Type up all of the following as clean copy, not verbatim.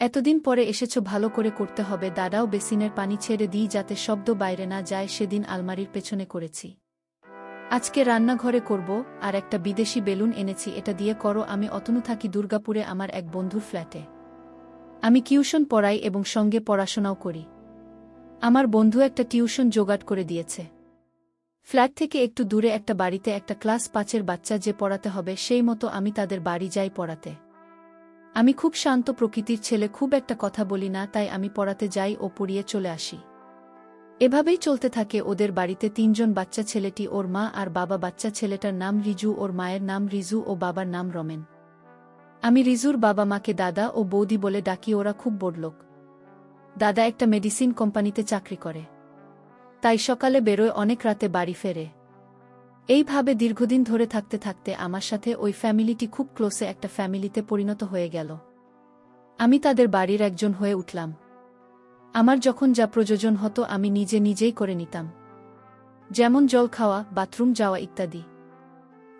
এতদিন পরে এসেছো, ভালো করে করতে হবে। দাদাও বেসিনের পানি ছেড়ে দিই যাতে শব্দ বাইরে না যায়। সেদিন আলমারির পেছনে করেছি, আজকে রান্নাঘরে করব। আর একটা বিদেশি বেলুন এনেছি, এটা দিয়ে করো। আমি অতনু থাকি দুর্গাপুরে আমার এক বন্ধুর ফ্ল্যাটে। আমি টিউশন পড়াই এবং সঙ্গে পড়াশোনাও করি। আমার বন্ধু একটা টিউশন জোগাড় করে দিয়েছে। ফ্ল্যাট থেকে একটু দূরে একটা বাড়িতে একটা ক্লাস 5-এর বাচ্চা যে পড়াতে হবে, সেই মতো আমি তাদের বাড়ি যাই পড়াতে। আমি খুব শান্ত প্রকৃতির ছেলে, খুব একটা কথা বলি না, তাই আমি পড়াতে যাই ও পড়িয়ে চলে আসি। এভাবেই চলতে থাকে ওদের বাড়িতে। 3 জন বাচ্চা, ছেলেটি ওর মা আর বাবা। বাচ্চা ছেলেটার নাম রিজু, ওর মায়ের নাম রিজু ও বাবার নাম রমেন। আমি রিজুর বাবা মাকে দাদা ও বৌদি বলে ডাকি। ওরা খুব বড়লোক। দাদা একটা মেডিসিন কোম্পানিতে চাকরি করে, তাই সকালে বেরোয়, অনেক রাতে বাড়ি ফেরে। এইভাবে দীর্ঘদিন ধরে থাকতে থাকতে আমার সাথে ওই ফ্যামিলিটি খুব ক্লোজে একটা ফ্যামিলিতে পরিণত হয়ে গেল। আমি তাদের বাড়ির একজন হয়ে উঠলাম। আমার যখন যা প্রয়োজন হতো আমি নিজেই করে নিতাম, যেমন জল খাওয়া, বাথরুম যাওয়া ইত্যাদি।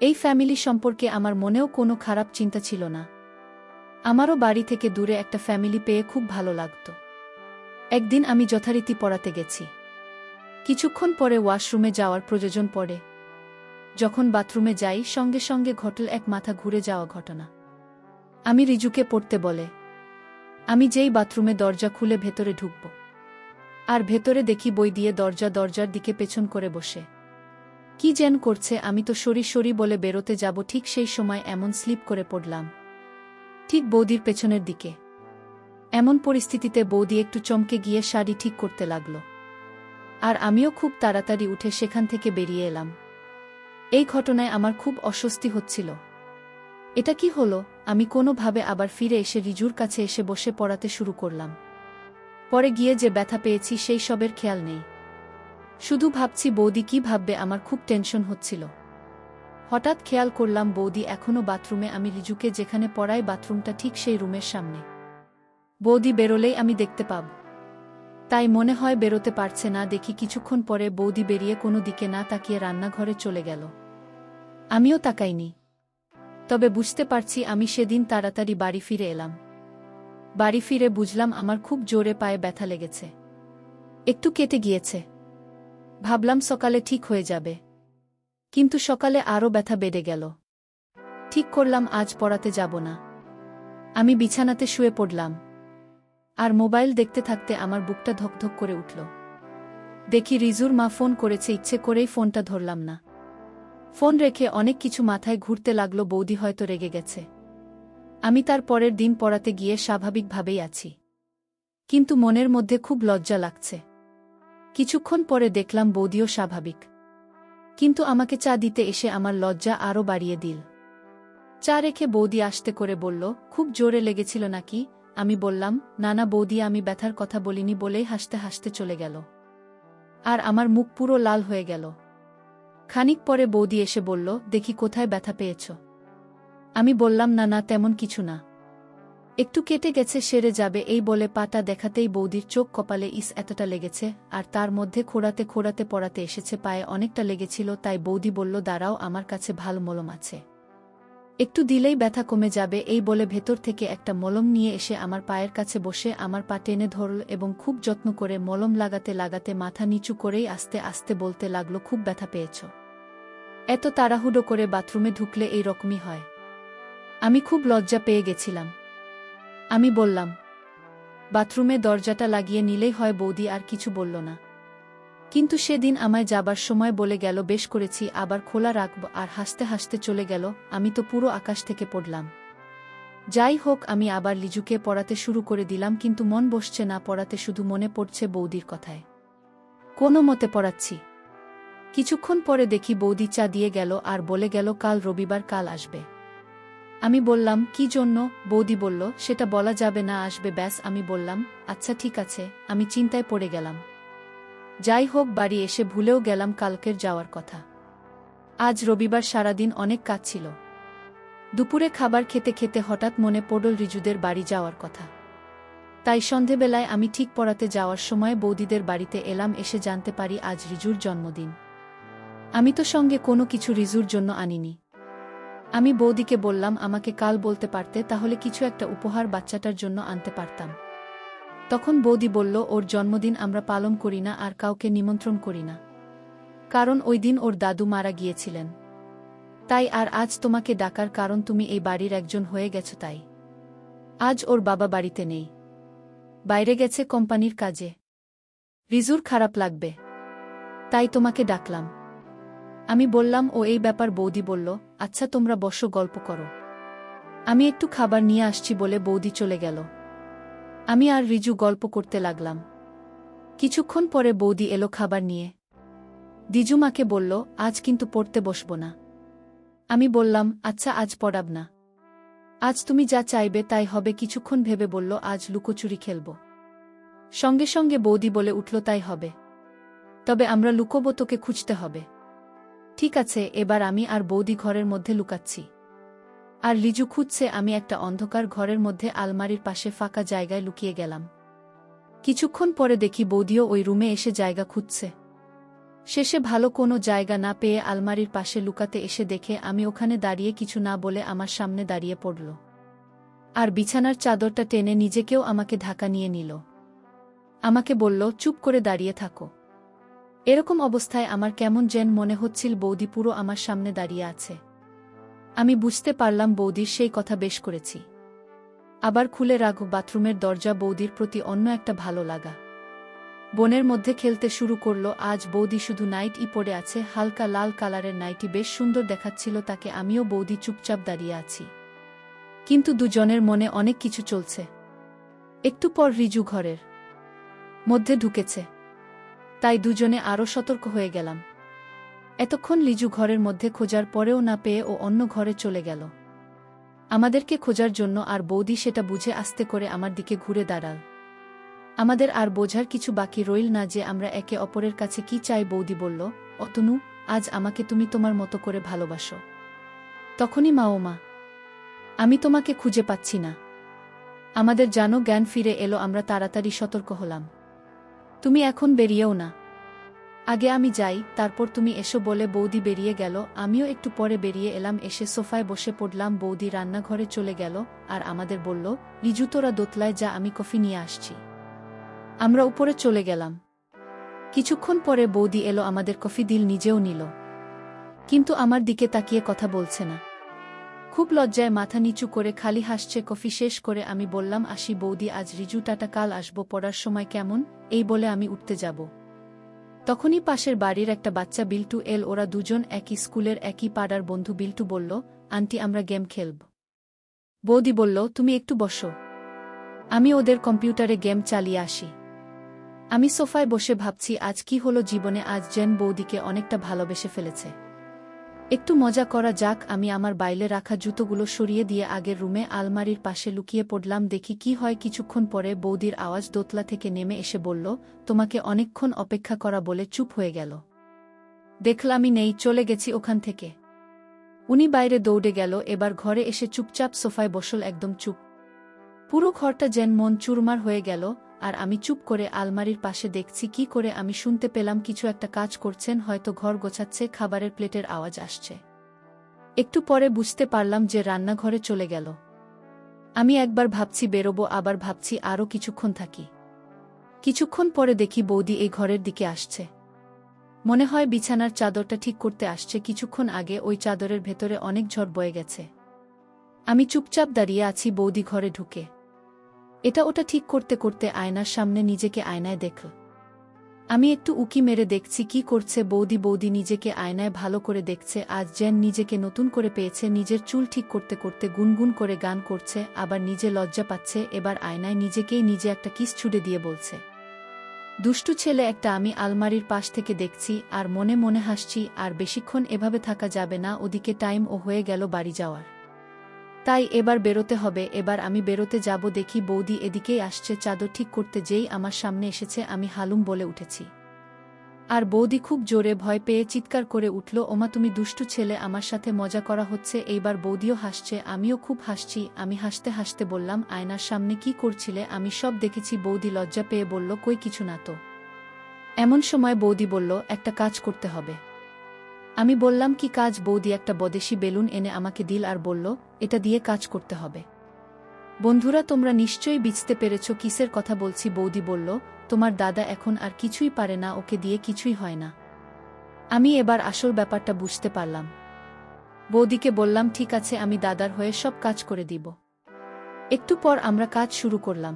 এই ফ্যামিলি সম্পর্কে আমার মনেও কোনো খারাপ চিন্তা ছিল না। আমারও বাড়ি থেকে দূরে একটা ফ্যামিলি পেয়ে খুব ভালো লাগত। একদিন আমি যথারীতি পড়াতে গেছি। কিছুক্ষণ পরে ওয়াশরুমে যাওয়ার প্রয়োজন পড়ে। যখন বাথরুমে যাই, সঙ্গে সঙ্গে ঘটল এক মাথা ঘুরে যাওয়া ঘটনা। আমি রিজুকে পড়তে বলে আমি যেই বাথরুমে দরজা খুলে ভেতরে ঢুকব, আর ভেতরে দেখি বই দিয়ে দরজার দিকে পেছন করে বসে কি যেন করছে। আমি তো সরি বলে বেরোতে যাব, ঠিক সেই সময় এমন স্লিপ করে পড়লাম ঠিক বৌদির পেছনের দিকে। এমন পরিস্থিতিতে বৌদি একটু চমকে গিয়ে শাড়ি ঠিক করতে লাগল, আর আমিও খুব তাড়াতাড়ি উঠে সেখান থেকে বেরিয়ে এলাম। এই ঘটনায় আমার খুব অস্বস্তি হচ্ছিল। এটা কি হলো? আমি কোনোভাবে আবার ফিরে এসে রিজুর কাছে এসে বসে পড়াতে শুরু করলাম। পরে গিয়ে যে ব্যথা পেয়েছি সেই সবের খেয়াল নেই, শুধু ভাবছি বৌদি কি ভাববে। আমার খুব টেনশন হচ্ছিল। হঠাৎ খেয়াল করলাম বৌদি এখনও বাথরুমে। আমি রিজুকে যেখানে পড়াই বাথরুমটা ঠিক সেই রুমের সামনে। বৌদি বেরোলেই আমি দেখতে পাব, তাই মনে হয় বেরোতে পারছে না। দেখি কিছুক্ষণ পরে বৌদি বেরিয়ে কোনো দিকে না তাকিয়ে রান্নাঘরে চলে গেল। আমিও তাকাইনি, তবে বুঝতে পারছি আমি সেদিন তাড়াতাড়ি বাড়ি ফিরে এলাম। বাড়ি ফিরে বুঝলাম আমার খুব জোরে পায়ে ব্যথা লেগেছে, একটু কেটে গিয়েছে। ভাবলাম সকালে ঠিক হয়ে যাবে, কিন্তু সকালে আরও ব্যথা বেড়ে গেল। ঠিক করলাম আজ পড়াতে যাব না। আমি বিছানাতে শুয়ে পড়লাম, আর মোবাইল দেখতে থাকতে আমার বুকটা ধকধক করে উঠল। দেখি রিজুর মা ফোন করেছে। ইচ্ছে করেই ফোনটা ধরলাম না। ফোন রেখে অনেক কিছু মাথায় ঘুরতে লাগলো। বৌদি হয়তো রেগে গেছে। আমি তার পরের দিন পড়াতে গিয়ে স্বাভাবিকভাবেই আছি, কিন্তু মনের মধ্যে খুব লজ্জা লাগছে। কিছুক্ষণ পরে দেখলাম বৌদিও স্বাভাবিক, কিন্তু আমাকে চা দিতে এসে আমার লজ্জা আরও বাড়িয়ে দিল। চা রেখে বৌদি আস্তে করে বলল, খুব জোরে লেগেছিল নাকি? আমি বললাম, না বৌদি, আমি ব্যথার কথা বলিনি বলেই হাসতে হাসতে চলে গেল, আর আমার মুখ পুরো লাল হয়ে গেল। খানিক পরে বৌদি এসে বলল, দেখি কোথায় ব্যথা পেয়েছ? আমি বললাম, না তেমন কিছু না, একটু কেটে গেছে, সেরে যাবে। এই বলে পাটা দেখাতেই বৌদির চোখ কপালে এতটা লেগেছে, আর তার মধ্যে খোঁড়াতে পড়াতে এসেছে, পায়ে অনেকটা লেগেছিল। তাই বৌদি বলল, দাঁড়াও, আমার কাছে ভালো মলম আছে, একটু দিলেই ব্যথা কমে যাবে। এই বলে ভেতর থেকে একটা মলম নিয়ে এসে আমার পায়ের কাছে বসে আমার পা টেনে ধরল এবং খুব যত্ন করে মলম লাগাতে লাগাতে মাথা নিচু করেই আস্তে আস্তে বলতে লাগলো, খুব ব্যথা পেয়েছ? এত তাড়াহুড়ো করে বাথরুমে ঢুকলে এই রকমই হয়। আমি খুব লজ্জা পেয়ে গেছিলাম। আমি বললাম, বাথরুমে দরজাটা লাগিয়ে নিলেই হয়। বৌদি আর কিছু বলল না, কিন্তু সেদিন আমায় যাবার সময় বলে গেল, বেশ করেছি, আবার খোলা রাখব, আর হাসতে হাসতে চলে গেল। আমি তো পুরো আকাশ থেকে পড়লাম। যাই হোক, আমি আবার লিজুকে পড়াতে শুরু করে দিলাম, কিন্তু মন বসছে না পড়াতে, শুধু মনে পড়ছে বৌদির কথায়। কোনো মতে পড়াচ্ছি। কিছুক্ষণ পরে দেখি বৌদি চা দিয়ে গেল আর বলে গেল, কাল রবিবার, কাল আসবে। আমি বললাম, কি জন্য? বৌদি বলল, সেটা বলা যাবে না, আসবে ব্যাস। আমি বললাম, আচ্ছা ঠিক আছে। আমি চিন্তায় পড়ে গেলাম। যাই হোক, বাড়ি এসে ভুলেও গেলাম কালকের যাওয়ার কথা। আজ রবিবার, সারাদিন অনেক কাজ ছিল। দুপুরে খাবার খেতে খেতে হঠাৎ মনে পড়ল রিজুদের বাড়ি যাওয়ার কথা। তাই সন্ধেবেলায় আমি ঠিক পড়াতে যাওয়ার সময় বৌদিদের বাড়িতে এলাম। এসে জানতে পারি আজ রিজুর জন্মদিন। আমি তো সঙ্গে কোনো কিছু রিজুর জন্য আনিনি। আমি বৌদিকে বললাম আমাকে কাল বলতে পারতে, তাহলে কিছু একটা উপহার বাচ্চাটার জন্য আনতে পারতাম। তখন বৌদি বলল, ওর জন্মদিন আমরা পালন করি না আর কাউকে নিমন্ত্রণ করি না, কারণ ওই দিন ওর দাদু মারা গিয়েছিলেন। তাই আর আজ তোমাকে ডাকার কারণ তুমি এই বাড়ির একজন হয়ে গেছো তাই। আজ ওর বাবা বাড়িতে নেই, বাইরে গেছে কোম্পানির কাজে। রিজুর খারাপ লাগবে, তাই তোমাকে ডাকলাম। আমি বললাম, ও এই ব্যাপার। বৌদি বলল, আচ্ছা তোমরা বসো, গল্প করো, আমি একটু খাবার নিয়ে আসছি বলে বৌদি চলে গেল। আমি আর রিজু গল্প করতে লাগলাম। কিছুক্ষণ পরে বৌদি এলো খাবার নিয়ে। দিজুমাকে বলল, আজ কিন্তু পড়তে বসব না। আমি বললাম, আচ্ছা আজ পড়াব না, আজ তুমি যা চাইবে তাই হবে। কিছুক্ষণ ভেবে বলল, আজ লুকোচুরি খেলব। সঙ্গে সঙ্গে বৌদি বলে উঠল, তাই হবে, তবে আমরা লুকোবো, তোকে খুঁজতে হবে। ঠিক আছে। এবার আমি আর বৌদি ঘরের মধ্যে লুকাচ্ছি, আর লিজু খুঁজছে। আমি একটা অন্ধকার ঘরের মধ্যে আলমারির পাশে ফাঁকা জায়গায় লুকিয়ে গেলাম। কিছুক্ষণ পরে দেখি বৌদিও ওই রুমে এসে জায়গা খুঁজছে। শেষে ভালো কোনো জায়গা না পেয়ে আলমারির পাশে লুকাতে এসে দেখে আমি ওখানে দাঁড়িয়ে কিছু না বলে আমার সামনে দাঁড়িয়ে পড়ল, আর বিছানার চাদরটা টেনে নিজেকেও আমাকে ঢাকা নিয়ে নিল। আমাকে বলল, চুপ করে দাঁড়িয়ে থাকো। এরকম অবস্থায় আমার কেমন যেন মনে হচ্ছিল বৌদি পুরো আমার সামনে দাঁড়িয়ে আছে। আমি বুঝতে পারলাম বৌদির সেই কথা বেশ করেছি। আবার খুলে রাখব বাথরুমের দরজা। বৌদির প্রতি অন্য একটা ভালো লাগা বনের মধ্যে খেলতে শুরু করল। আজ বৌদি শুধু নাইটি পরে আছে, হালকা লাল কালারের নাইটি, বেশ সুন্দর দেখাচ্ছিল তাকে। আমিও বৌদি চুপচাপ দাঁড়িয়ে আছি, কিন্তু দুজনের মনে অনেক কিছু চলছে। একটু পর রিজু ঘরের মধ্যে ঢুকেছে, তাই দুজনে আরও সতর্ক হয়ে গেলাম। এতক্ষণ লিজু ঘরের মধ্যে খোঁজার পরেও না পেয়ে ও অন্য ঘরে চলে গেল আমাদেরকে খোঁজার জন্য, আর বৌদি সেটা বুঝে আস্তে করে আমার দিকে ঘুরে দাঁড়াল। আমাদের আর বোঝার কিছু বাকি রইল না যে আমরা একে অপরের কাছে কি চাই। বৌদি বলল, অতনু, আজ আমাকে তুমি তোমার মতো করে ভালোবাসো। তখনই মা, ও মা, আমি তোমাকে খুঁজে পাচ্ছি না। আমাদের জানো জ্ঞান ফিরে এলো। আমরা তাড়াতাড়ি সতর্ক হলাম, তুমি এখন বেরিয়েও না, আগে আমি যাই, তারপর তুমি এসো বলে বৌদি বেরিয়ে গেল। আমিও একটু পরে বেরিয়ে এলাম। এসে সোফায় বসে পড়লাম। বৌদি রান্নাঘরে চলে গেল আর আমাদের বলল, লিজু তোরা দোতলায় যা, আমি কফি নিয়ে আসছি। আমরা উপরে চলে গেলাম। কিছুক্ষণ পরে বৌদি এলো, আমাদের কফি দিল, নিজেও নিল, কিন্তু আমার দিকে তাকিয়ে কথা বলছে না। খুব লজ্জায় মাথা নিচু করে খালি হাসছে। কফি শেষ করে আমি বললাম, আসি বৌদি, আজ রিজু, টাটা, কাল আসবো, পড়ার সময় কেমন? এই বলে আমি উঠতে যাব, তখনই পাশের বাড়ির একটা বাচ্চা বিল্টু এল। ওরা দুজন একই স্কুলের, একই পাড়ার বন্ধু। বিল্টু বলল, আন্টি আমরা গেম খেলব। বৌদি বলল, তুমি একটু বসো, আমি ওদের কম্পিউটারে গেম চালিয়ে আসি। আমি সোফায় বসে ভাবছি আজ কি হলো জীবনে। আজ যেন বৌদিকে অনেকটা ভালোবেসে ফেলেছে। একটু মজা করা যাক। আমি আমার বাইরে রাখা জুতোগুলো সরিয়ে দিয়ে আগের রুমে আলমারির পাশে লুকিয়ে পড়লাম, দেখি কি হয়। কিছুক্ষণ পরে বৌদির আওয়াজ দোতলা থেকে নেমে এসে বলল, তোমাকে অনেকক্ষণ অপেক্ষা করা বলে চুপ হয়ে গেল। দেখলামই নেই, চলে গেছি ওখান থেকে। উনি বাইরে দৌড়ে গেল। এবার ঘরে এসে চুপচাপ সোফায় বসল, একদম চুপ। পুরো ঘরটা যেন মন চুরমার হয়ে গেল। আর আমি চুপ করে আলমারির পাশে দেখছি কি করে। আমি শুনতে পেলাম কিছু একটা কাজ করছেন, হয়তো ঘর গোছাচ্ছে। খাবারের প্লেটের আওয়াজ আসছে। একটু পরে বুঝতে পারলাম যে রান্নাঘরে চলে গেল। আমি একবার ভাবছি বেরোবো, আবার ভাবছি আরও কিছুক্ষণ থাকি। কিছুক্ষণ পরে দেখি বৌদি এই ঘরের দিকে আসছে। মনে হয় বিছানার চাদরটা ঠিক করতে আসছে। কিছুক্ষণ আগে ওই চাদরের ভেতরে অনেক ঝড় বয়ে গেছে। আমি চুপচাপ দাঁড়িয়ে আছি। বৌদি ঘরে ঢুকে এটা ওটা ঠিক করতে করতে আয়নার সামনে নিজেকে আয়নায় দেখল। আমি একটু উকি মেরে দেখছি কি করছে বৌদি। বৌদি নিজেকে আয়নায় ভালো করে দেখছে। আজ যেন নিজেকে নতুন করে পেয়েছে। নিজের চুল ঠিক করতে করতে গুনগুন করে গান করছে, আবার নিজে লজ্জা পাচ্ছে। এবার আয়নায় নিজেকেই নিজে একটা কিস ছুড়ে দিয়ে বলছে, দুষ্টু ছেলে একটা। আমি আলমারির পাশ থেকে দেখছি আর মনে মনে হাসছি। আর বেশিক্ষণ এভাবে থাকা যাবে না। ওদিকে টাইম ও হয়ে গেল বাড়ি যাওয়ার, তাই এবার বেরোতে হবে। এবার আমি বেরোতে যাব, দেখি বৌদি এদিকেই আসছে চাদর ঠিক করতে। যেই আমার সামনে এসেছে আমি হালুম বলে উঠেছি, আর বৌদি খুব জোরে ভয় পেয়ে চিৎকার করে উঠল, ওমা তুমি দুষ্টু ছেলে, আমার সাথে মজা করা হচ্ছে। এইবার বৌদিও হাসছে, আমিও খুব হাসছি। আমি হাসতে হাসতে বললাম, আয়নার সামনে কি করছিলে? আমি সব দেখেছি। বৌদি লজ্জা পেয়ে বলল, কই কিছু না তো। এমন সময় বৌদি বলল, একটা কাজ করতে হবে। আমি বললাম কি কাজ? বৌদি একটা বদেশি বেলুন এনে আমাকে দিল আর বলল, এটা দিয়ে কাজ করতে হবে। বন্ধুরা, তোমরা নিশ্চয়ই বুঝতে পেরেছ কিসের কথা বলছি। বৌদি বলল, তোমার দাদা এখন আর কিছুই পারে না, ওকে দিয়ে কিছুই হয় না। আমি এবার আসল ব্যাপারটা বুঝতে পারলাম। বৌদিকে বললাম, ঠিক আছে, আমি দাদার হয়ে সব কাজ করে দিব। একটু পর আমরা কাজ শুরু করলাম।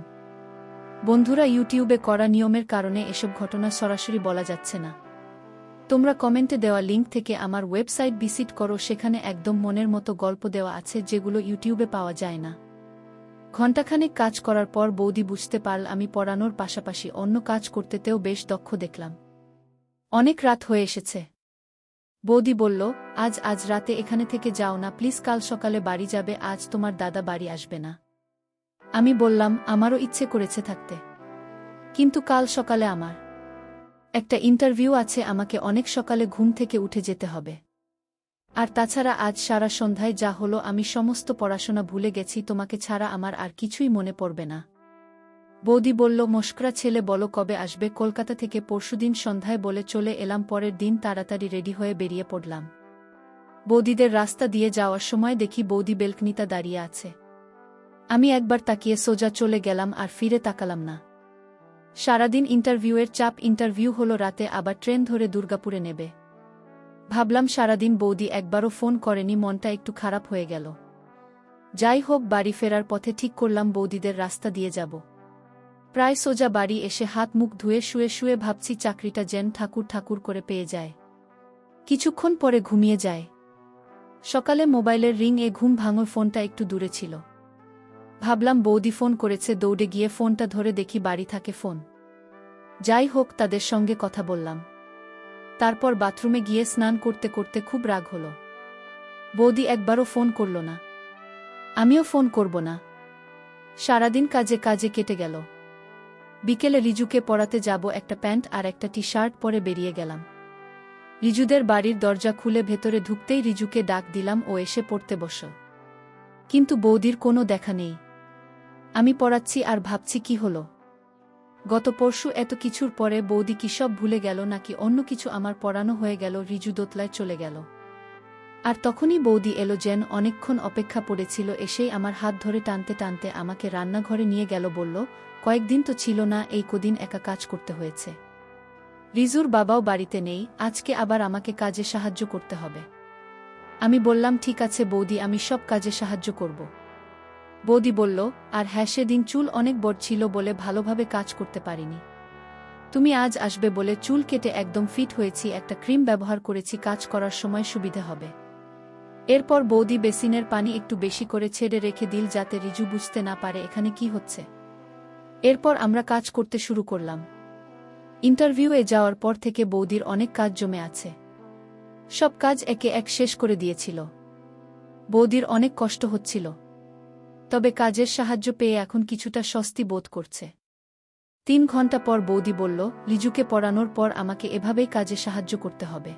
বন্ধুরা, ইউটিউবে করা নিয়মের কারণে এসব ঘটনা সরাসরি বলা যাচ্ছে না। তোমরা কমেন্টে দেওয়া লিঙ্ক থেকে আমার ওয়েবসাইট ভিজিট করো, সেখানে একদম মনের মতো গল্প দেওয়া আছে যেগুলো ইউটিউবে পাওয়া যায় না। ঘণ্টাখানেক কাজ করার পর বৌদি বুঝতে পারল আমি পড়ানোর পাশাপাশি অন্য কাজ করতেতেও বেশ দক্ষ দেখলাম। অনেক রাত হয়ে এসেছে। বৌদি বলল, আজ রাতে এখানে থেকে যাও না প্লিজ, কাল সকালে বাড়ি যাবে, আজ তোমার দাদা বাড়ি আসবে না। আমি বললাম, আমারও ইচ্ছে করেছে থাকতে, কিন্তু কাল সকালে আমার একটা ইন্টারভিউ আছে, আমাকে অনেক সকালে ঘুম থেকে উঠে যেতে হবে। আর তাছাড়া আজ সারা সন্ধ্যায় যা হলো, আমি সমস্ত পড়াশোনা ভুলে গেছি, তোমাকে ছাড়া আমার আর কিছুই মনে পড়বে না। বৌদি বলল, মস্করা ছেলে, বলো কবে আসবে? কলকাতা থেকে পরশুদিন সন্ধ্যায় বলে চলে এলাম। পরের দিন তাড়াতাড়ি রেডি হয়ে বেরিয়ে পড়লাম। বৌদিদের রাস্তা দিয়ে যাওয়ার সময় দেখি বৌদি বেলকনিতে দাঁড়িয়ে আছে। আমি একবার তাকিয়ে সোজা চলে গেলাম আর ফিরে তাকালাম না। সারাদিন ইন্টারভিউয়ের চাপ, ইন্টারভিউ হলো রাতে, আবার ট্রেন ধরে দুর্গাপুরে নেবে। ভাবলাম সারাদিন বৌদি একবারও ফোন করেনি, মনটা একটু খারাপ হয়ে গেল। যাই হোক, বাড়ি ফেরার পথে ঠিক করলাম বৌদিদের রাস্তা দিয়ে যাব। প্রায় সোজা বাড়ি এসে হাত মুখ ধুয়ে শুয়ে শুয়ে ভাবছি চাকরিটা যেন ঠাকুর ঠাকুর করে পেয়ে যায়। কিছুক্ষণ পরে ঘুমিয়ে যায়। সকালে মোবাইলের রিং এ ঘুম ভাঙল, ফোনটা একটু দূরে ছিল। ভাবলাম বৌদি ফোন করেছে, দৌড়ে গিয়ে ফোনটা ধরে দেখি বাড়ি থাকে ফোন। যাই হোক, তাদের সঙ্গে কথা বললাম। তারপর বাথরুমে গিয়ে স্নান করতে করতে খুব রাগ হলো। বৌদি একবারও ফোন করল না, আমিও ফোন করব না। সারাদিন কাজে কাজে কেটে গেল। বিকেলে রিজুকে পড়াতে যাব, একটা প্যান্ট আর একটা টি শার্ট পরে বেরিয়ে গেলাম। রিজুদের বাড়ির দরজা খুলে ভেতরে ঢুকতেই রিজুকে ডাক দিলাম, ও এসে পড়তে বসল। কিন্তু বৌদির কোনো দেখা নেই। আমি পড়াচ্ছি আর ভাবছি কি হলো। গত পরশু এত কিছুর পরে বৌদি কি সব ভুলে গেল নাকি অন্য কিছু? আমার পড়ানো হয়ে গেল, রিজু দোতলায় চলে গেল। আর তখনই বৌদি এলো, যেন অনেকক্ষণ অপেক্ষা পড়েছিল। এসেই আমার হাত ধরে টানতে টানতে আমাকে রান্নাঘরে নিয়ে গেল, বলল, কয়েকদিন তো ছিল না, এই কদিন একা কাজ করতে হয়েছে। রিজুর বাবাও বাড়িতে নেই, আজকে আবার আমাকে কাজে সাহায্য করতে হবে। আমি বললাম, ঠিক আছে বৌদি, আমি সব কাজে সাহায্য করব। বৌদি বলল, আর হ্যাঁ, সেদিন চুল অনেক বড় ছিল বলে ভালোভাবে কাজ করতে পারিনি। তুমি আজ আসবে বলে চুল কেটে একদম ফিট হয়েছি, একটা ক্রিম ব্যবহার করেছি, কাজ করার সময় সুবিধা হবে। এরপর বৌদি বেসিনের পানি একটু বেশি করে ছেড়ে রেখে দিল, যাতে রিজু বুঝতে না পারে এখানে কি হচ্ছে। এরপর আমরা কাজ করতে শুরু করলাম। ইন্টারভিউয়ে যাওয়ার পর থেকে বৌদির অনেক কাজ জমে আছে। সব কাজ একে এক শেষ করে দিয়েছিল। বৌদির অনেক কষ্ট হচ্ছিল, তবে কাজের সাহায্য পেয়ে এখন কিছুটা স্বস্তি বোধ করছে। 3 ঘন্টা পর বৌদি বলল, রিজুকে পড়ানোর পর আমাকে এভাবেই কাজে সাহায্য করতে হবে।